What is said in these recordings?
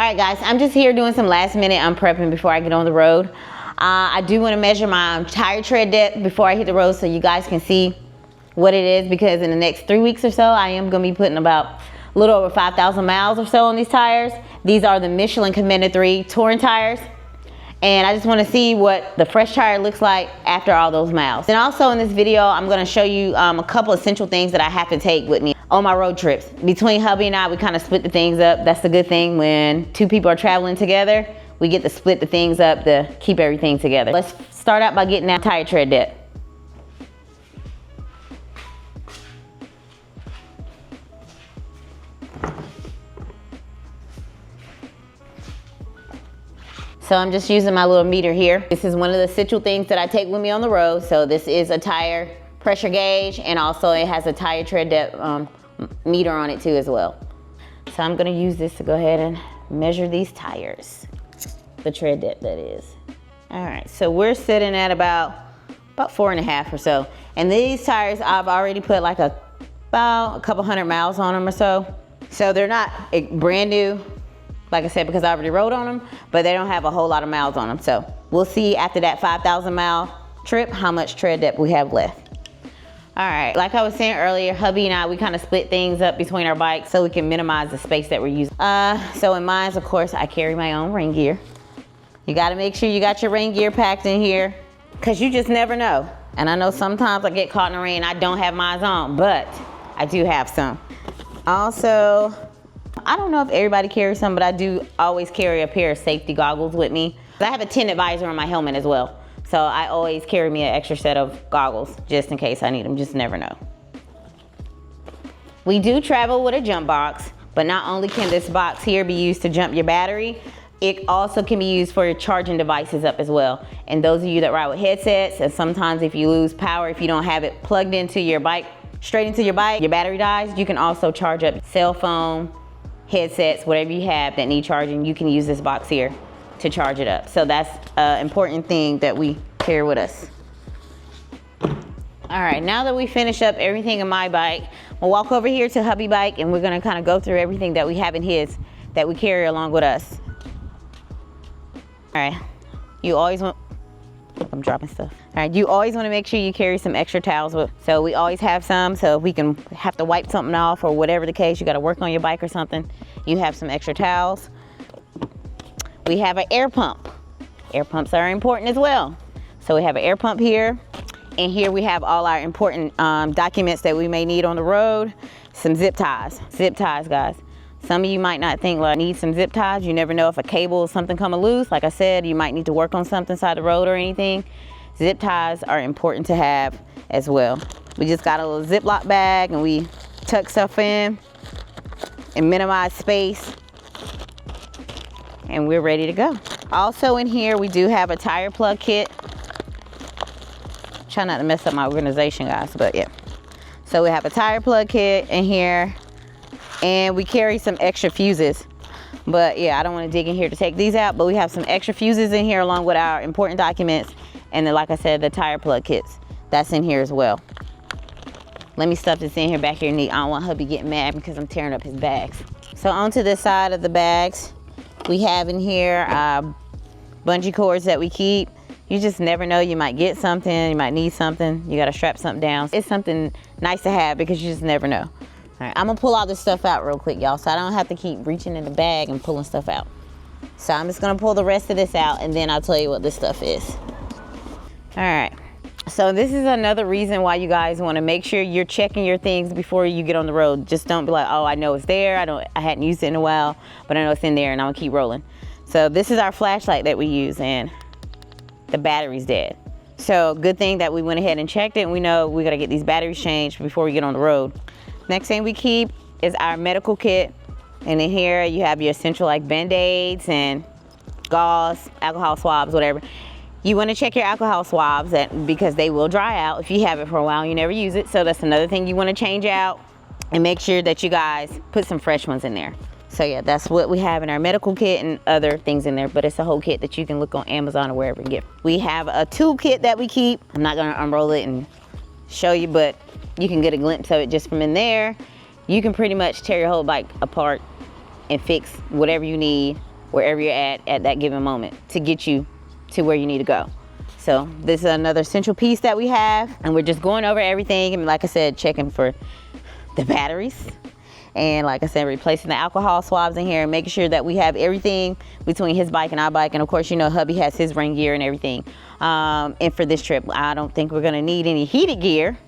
All right, guys, I'm just here doing some last minute prepping before I get on the road. I do want to measure my tire tread depth before I hit the road so you guys can see what it is, because in the next 3 weeks or so, I am going to be putting about a little over 5,000 miles or so on these tires. These are the Michelin Commended 3 touring tires. And I just want to see what the fresh tire looks like after all those miles. And also in this video, I'm going to show you a couple essential things that I have to take with me on my road trips. Between hubby and I, we kind of split the things up. That's the good thing when two people are traveling together. We get to split the things up to keep everything together. Let's start out by getting that tire tread depth. So I'm just using my little meter here. This is one of the essential things that I take with me on the road. So this is a tire pressure gauge, and also it has a tire tread depth meter on it too as well. So I'm gonna use this to go ahead and measure these tires. The tread depth, that is. All right, so we're sitting at about 4.5 or so. And these tires, I've already put like about a couple hundred miles on them or so. So they're not brand new, like I said, because I already rode on them, but they don't have a whole lot of miles on them. So we'll see after that 5,000 mile trip how much tread depth we have left. All right, like I was saying earlier, hubby and I, we kind of split things up between our bikes so we can minimize the space that we're using. So in mine, of course, I carry my own rain gear. You gotta make sure you got your rain gear packed in here, because you just never know. And I know sometimes I get caught in the rain, I don't have mine on, but I do have some. Also, I don't know if everybody carries some, but I do always carry a pair of safety goggles with me. I have a tinted visor on my helmet as well. So I always carry me an extra set of goggles just in case I need them, just never know. We do travel with a jump box, but not only can this box here be used to jump your battery, it also can be used for your charging devices up as well. And those of you that ride with headsets, and sometimes if you lose power, if you don't have it plugged into your bike, straight into your bike, your battery dies, you can also charge up cell phone, headsets, whatever you have that need charging, you can use this box here to charge it up. So that's an important thing that we carry with us. All right, now that we finish up everything in my bike, we'll walk over here to hubby bike, and we're gonna kind of go through everything that we have in his that we carry along with us. All right, you always want, I'm dropping stuff. All right, you always want to make sure you carry some extra towels with. So we always have some, so if we can have to wipe something off or whatever the case, you got to work on your bike or something, you have some extra towels. We have an air pump. Air pumps are important as well. So we have an air pump here, and here we have all our important documents that we may need on the road. Some zip ties. Zip ties, guys. Some of you might not think, well, I need some zip ties. You never know if a cable or something coming loose. Like I said, you might need to work on something side the road or anything. Zip ties are important to have as well. We just got a little Ziploc bag, and we tuck stuff in and minimize space, and we're ready to go. Also in here, we do have a tire plug kit. Try not to mess up my organization, guys, but yeah. So we have a tire plug kit in here, and we carry some extra fuses. But yeah, I don't want to dig in here to take these out, but we have some extra fuses in here along with our important documents. And then, like I said, the tire plug kits, that's in here as well. Let me stuff this in here back here neat. I don't want hubby getting mad because I'm tearing up his bags. So onto this side of the bags, we have in here bungee cords that we keep. You just never know, you might get something, you might need something, you gotta strap something down. It's something nice to have because you just never know. All right, I'm gonna pull all this stuff out real quick, y'all, so I don't have to keep reaching in the bag and pulling stuff out. So I'm just gonna pull the rest of this out, and then I'll tell you what this stuff is. All right, so this is another reason why you guys wanna make sure you're checking your things before you get on the road. Just don't be like, oh, I know it's there, I hadn't used it in a while, but I know it's in there, and I'm gonna keep rolling. So this is our flashlight that we use, and the battery's dead. So good thing that we went ahead and checked it, and we know we gotta get these batteries changed before we get on the road. Next thing we keep is our medical kit. And in here you have your essential like Band-Aids and gauze, alcohol swabs, whatever. You wanna check your alcohol swabs because they will dry out if you have it for a while and you never use it. So that's another thing you wanna change out, and make sure that you guys put some fresh ones in there. So yeah, that's what we have in our medical kit and other things in there, but it's a whole kit that you can look on Amazon or wherever and get. We have a tool kit that we keep. I'm not gonna unroll it and show you, but you can get a glimpse of it just from in there. You can pretty much tear your whole bike apart and fix whatever you need wherever you're at that given moment to get you to where you need to go. So this is another central piece that we have, and we're just going over everything, and like I said, checking for the batteries, and like I said, replacing the alcohol swabs in here, and making sure that we have everything between his bike and our bike. And of course, you know, hubby has his rain gear and everything. And for this trip, I don't think we're gonna need any heated gear,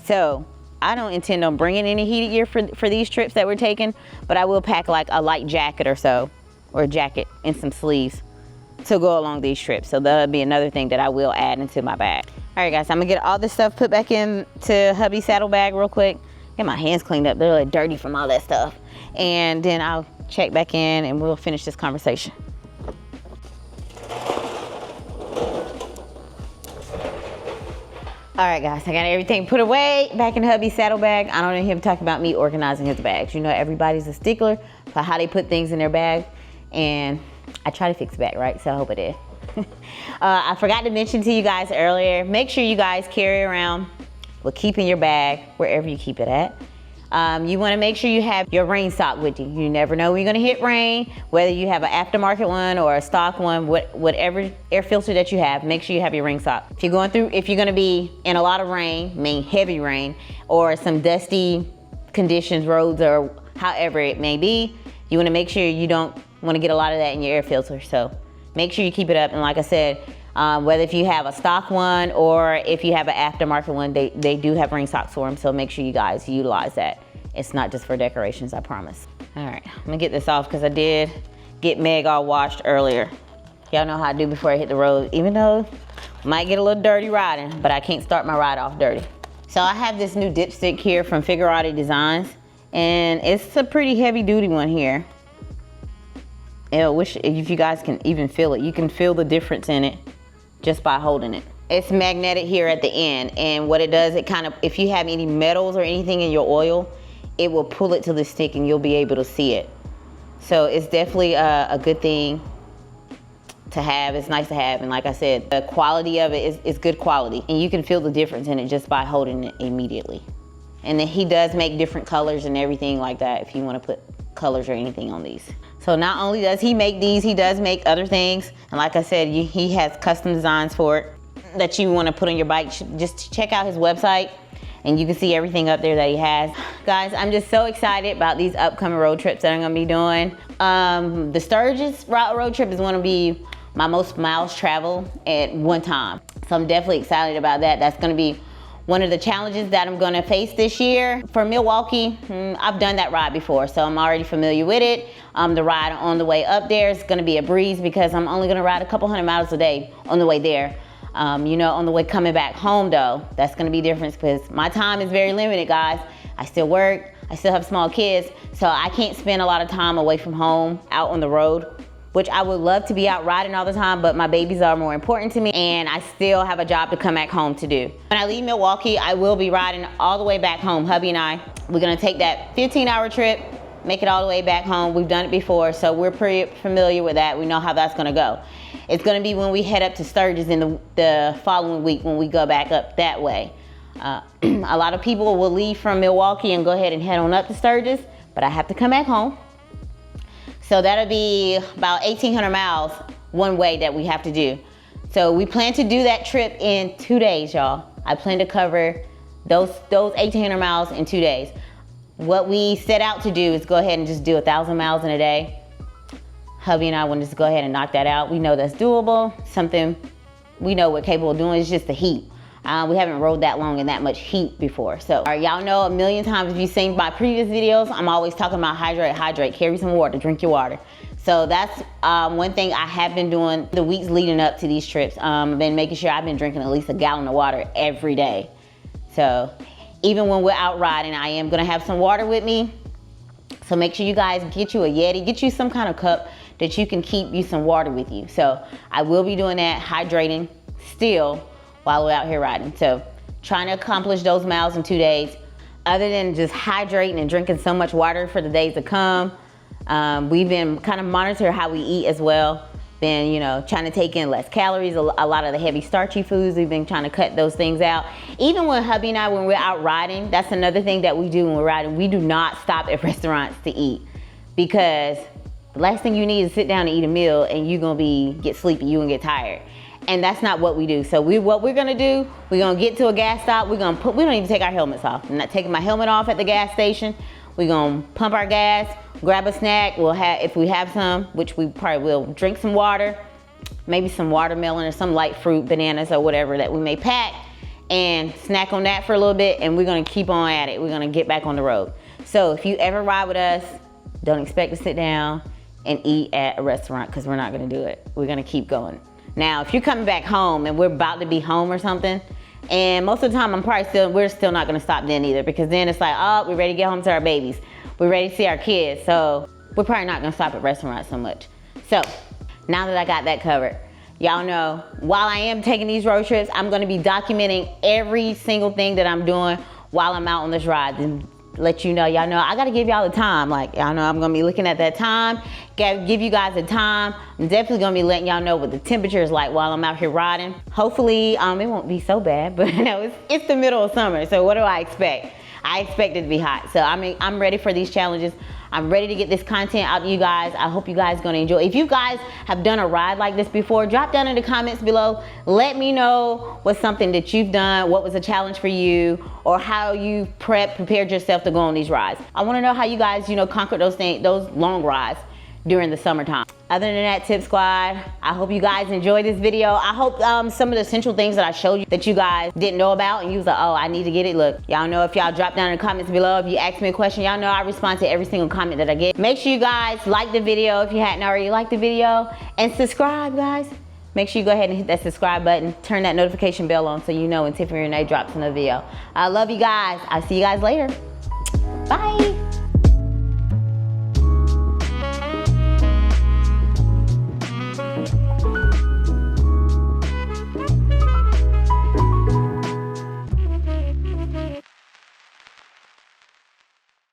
so I don't intend on bringing any heated gear for these trips that we're taking, but I will pack like a light jacket or so, or a jacket and some sleeves to go along these trips. So that'll be another thing that I will add into my bag. All right guys, I'm gonna get all this stuff put back into hubby's saddlebag real quick. Get my hands cleaned up, they're like dirty from all that stuff. And then I'll check back in and we'll finish this conversation. All right guys, I got everything put away back in hubby's saddlebag. I don't hear him talking about me organizing his bags. You know, everybody's a stickler for how they put things in their bag, and I try to fix it back, right? So I hope it is. I forgot to mention to you guys earlier, make sure you guys carry around, well, keep in your bag wherever you keep it at. You want to make sure you have your rain sock with you. You never know when you're going to hit rain, whether you have an aftermarket one or a stock one, whatever air filter that you have, make sure you have your rain sock. If you're going to be in a lot of rain, I mean heavy rain, or some dusty conditions, roads, or however it may be, you want to make sure you don't want to get a lot of that in your air filter. So make sure you keep it up. And like I said, whether if you have a stock one or if you have an aftermarket one, they do have rain socks for them. So make sure you guys utilize that. It's not just for decorations, I promise. All right, I'm gonna get this off because I did get Meg all washed earlier. Y'all know how I do before I hit the road, even though I might get a little dirty riding, but I can't start my ride off dirty. So I have this new dipstick here from Fayetteville Designs, and it's a pretty heavy duty one here. I wish if you guys can even feel it. You can feel the difference in it just by holding it. It's magnetic here at the end, and what it does, it kind of, if you have any metals or anything in your oil, it will pull it to the stick and you'll be able to see it. So it's definitely a good thing to have. It's nice to have, and like I said, the quality of it is good quality, and you can feel the difference in it just by holding it immediately. And then he does make different colors and everything like that if you want to put colors or anything on these. So not only does he make these, he does make other things. And like I said, he has custom designs for it that you want to put on your bike. Just check out his website and you can see everything up there that he has. Guys, I'm just so excited about these upcoming road trips that I'm going to be doing. The Sturgis road trip is going to be my most miles traveled at one time. So I'm definitely excited about that. That's going to be one of the challenges that I'm going to face this year. For Milwaukee, I've done that ride before, so I'm already familiar with it. The ride on the way up there is going to be a breeze because I'm only going to ride a couple hundred miles a day on the way there. You know, on the way coming back home though, that's going to be different because my time is very limited, guys. I still work, I still have small kids, so I can't spend a lot of time away from home out on the road, which I would love to be out riding all the time, but my babies are more important to me and I still have a job to come back home to do. When I leave Milwaukee, I will be riding all the way back home. Hubby and I, we're gonna take that 15-hour trip, make it all the way back home. We've done it before, so we're pretty familiar with that. We know how that's gonna go. It's gonna be when we head up to Sturgis in the following week when we go back up that way. A lot of people will leave from Milwaukee and go ahead and head on up to Sturgis, but I have to come back home. So that'll be about 1,800 miles one way that we have to do. So we plan to do that trip in 2 days, y'all. I plan to cover those 1,800 miles in 2 days. What we set out to do is go ahead and just do 1,000 miles in a day. Hubby and I want to just go ahead and knock that out. We know that's doable. Something we know we're capable of doing. It's just the heat. We haven't rode that long in that much heat before. So y'all know a million times, if you've seen my previous videos, I'm always talking about hydrate, carry some water, drink your water. So that's one thing I have been doing the weeks leading up to these trips. I've been making sure I've been drinking at least a gallon of water every day. So even when we're out riding, I am gonna have some water with me. So make sure you guys get you a Yeti, get you some kind of cup that you can keep you some water with you. So I will be doing that, hydrating still while we're out here riding. So trying to accomplish those miles in 2 days. Other than just hydrating and drinking so much water for the days to come, we've been kind of monitoring how we eat as well. Been, you know, trying to take in less calories, a lot of the heavy starchy foods, we've been trying to cut those things out. Even when hubby and I, when we're out riding, that's another thing that we do when we're riding. We do not stop at restaurants to eat because last thing you need is sit down and eat a meal and you're gonna get sleepy, you're gonna get tired. And that's not what we do. So what we're gonna do, we're gonna get to a gas stop, we don't even take our helmets off. I'm not taking my helmet off at the gas station. We're gonna pump our gas, grab a snack. If we have some, which we probably will, drink some water, maybe some watermelon or some light fruit, bananas or whatever that we may pack, and snack on that for a little bit, and we're gonna keep on at it. We're gonna get back on the road. So if you ever ride with us, don't expect to sit down and eat at a restaurant, because we're not gonna do it. We're gonna keep going. Now, if you're coming back home and we're about to be home or something, and most of the time we're still not gonna stop then either, because then it's like, oh, we're ready to get home to our babies. We're ready to see our kids. So we're probably not gonna stop at restaurants so much. So now that I got that covered, y'all know, while I am taking these road trips, I'm gonna be documenting every single thing that I'm doing while I'm out on this ride. And let you know, y'all know, I gotta give y'all the time. Like, y'all know I'm gonna be looking at that time, give you guys the time. I'm definitely gonna be letting y'all know what the temperature is like while I'm out here riding. Hopefully, it won't be so bad, but you know, it's the middle of summer, so what do I expect? I expect it to be hot. So I'm ready for these challenges. I'm ready to get this content out to you guys. I hope you guys are gonna enjoy. If you guys have done a ride like this before, drop down in the comments below. Let me know what's something that you've done, what was a challenge for you, or how you prepared yourself to go on these rides. I wanna know how you guys, conquered those long rides during the summertime. Other than that, Tip Squad, I hope you guys enjoyed this video. I hope some of the essential things that I showed you that you guys didn't know about, and you was like, oh, I need to get it. Look, y'all know, if y'all drop down in the comments below, if you ask me a question, y'all know I respond to every single comment that I get. Make sure you guys like the video if you hadn't already liked the video, and subscribe, guys. Make sure you go ahead and hit that subscribe button, turn that notification bell on so you know when Tiffany Renee drops another video. I love you guys. I'll see you guys later. Bye.